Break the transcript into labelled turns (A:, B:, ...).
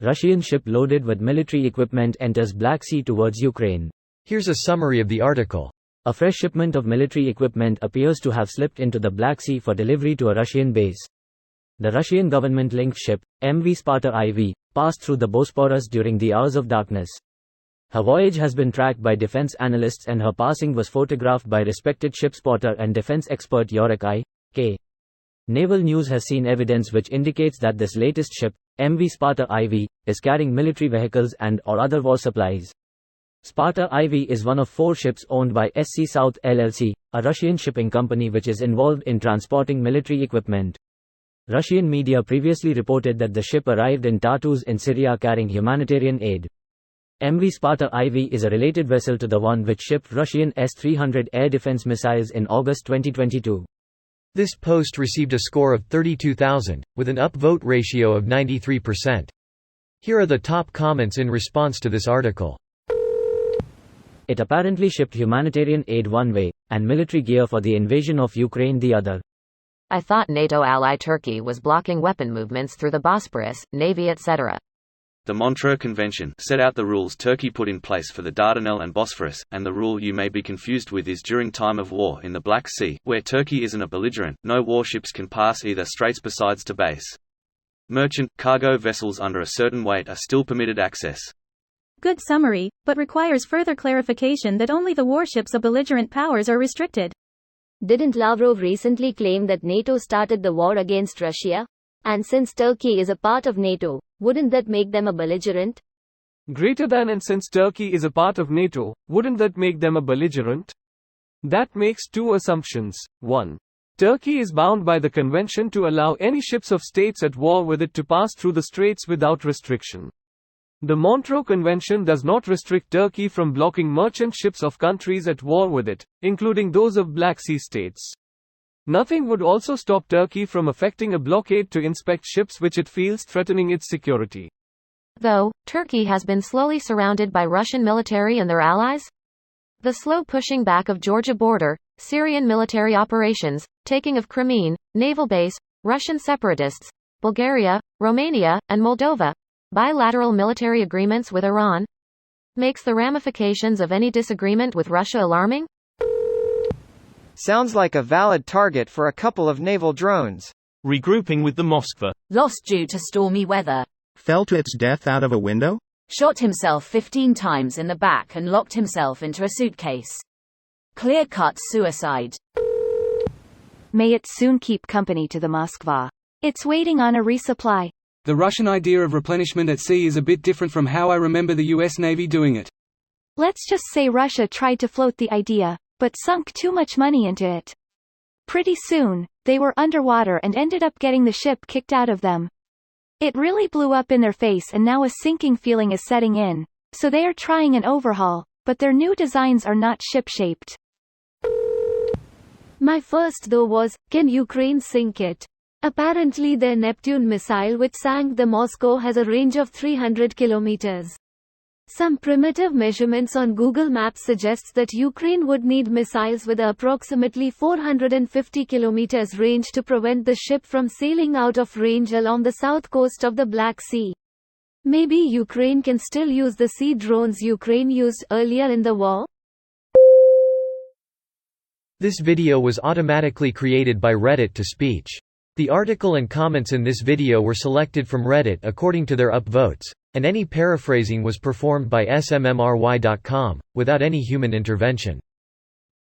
A: Russian ship loaded with military equipment enters Black Sea towards Ukraine.
B: Here's a summary of the article.
A: A fresh shipment of military equipment appears to have slipped into the Black Sea for delivery to a Russian base. The Russian government-linked ship, MV Sparta IV, passed through the Bosporus during the hours of darkness. Her voyage has been tracked by defense analysts and her passing was photographed by respected ship spotter and defense expert Yorick I.K. Naval News has seen evidence which indicates that this latest ship, MV Sparta IV, is carrying military vehicles and/or other war supplies. Sparta IV is one of 4 ships owned by SC South LLC, a Russian shipping company which is involved in transporting military equipment. Russian media previously reported that the ship arrived in Tartus in Syria carrying humanitarian aid. MV Sparta IV is a related vessel to the one which shipped Russian S-300 air defense missiles in August 2022.
B: This post received a score of 32,000, with an upvote ratio of 93%. Here are the top comments in response to this article.
A: It apparently shipped humanitarian aid one way, and military gear for the invasion of Ukraine the other.
C: I thought NATO ally Turkey was blocking weapon movements through the Bosporus, Navy etc.
D: The Montreux Convention set out the rules Turkey put in place for the Dardanelles and Bosphorus, and the rule you may be confused with is during time of war in the Black Sea, where Turkey isn't a belligerent, no warships can pass either straits besides to base. Merchant, cargo vessels under a certain weight are still permitted access.
E: Good summary, but requires further clarification that only the warships of belligerent powers are restricted.
F: Didn't Lavrov recently claim that NATO started the war against Russia? And since Turkey is a part of NATO, wouldn't that make them a belligerent?
G: Greater than and since Turkey is a part of NATO, wouldn't that make them a belligerent? That makes 2 assumptions. 1. Turkey is bound by the convention to allow any ships of states at war with it to pass through the straits without restriction. The Montreux Convention does not restrict Turkey from blocking merchant ships of countries at war with it, including those of Black Sea states. Nothing would also stop Turkey from effecting a blockade to inspect ships which it feels threatening its security.
C: Though, Turkey has been slowly surrounded by Russian military and their allies. The slow pushing back of Georgia border, Syrian military operations, taking of Crimean naval base, Russian separatists, Bulgaria, Romania, and Moldova, bilateral military agreements with Iran, makes the ramifications of any disagreement with Russia alarming?
H: Sounds like a valid target for a couple of naval drones.
I: Regrouping with the Moskva.
J: Lost due to stormy weather.
K: Fell to its death out of a window?
J: Shot himself 15 times in the back and locked himself into a suitcase. Clear-cut suicide.
L: May it soon keep company to the Moskva. It's waiting on a resupply.
M: The Russian idea of replenishment at sea is a bit different from how I remember the US Navy doing it.
L: Let's just say Russia tried to float the idea, but sunk too much money into it. Pretty soon, they were underwater and ended up getting the ship kicked out of them. It really blew up in their face and now a sinking feeling is setting in, so they are trying an overhaul, but their new designs are not ship-shaped.
F: My first though was, can Ukraine sink it? Apparently their Neptune missile which sank the Moscow has a range of 300 kilometers. Some primitive measurements on Google Maps suggests that Ukraine would need missiles with approximately 450 kilometers range to prevent the ship from sailing out of range along the south coast of the Black Sea. Maybe Ukraine can still use the sea drones Ukraine used earlier in the war?
B: This video was automatically created by Reddit to speech. The article and comments in this video were selected from Reddit according to their upvotes, and any paraphrasing was performed by smmry.com, without any human intervention.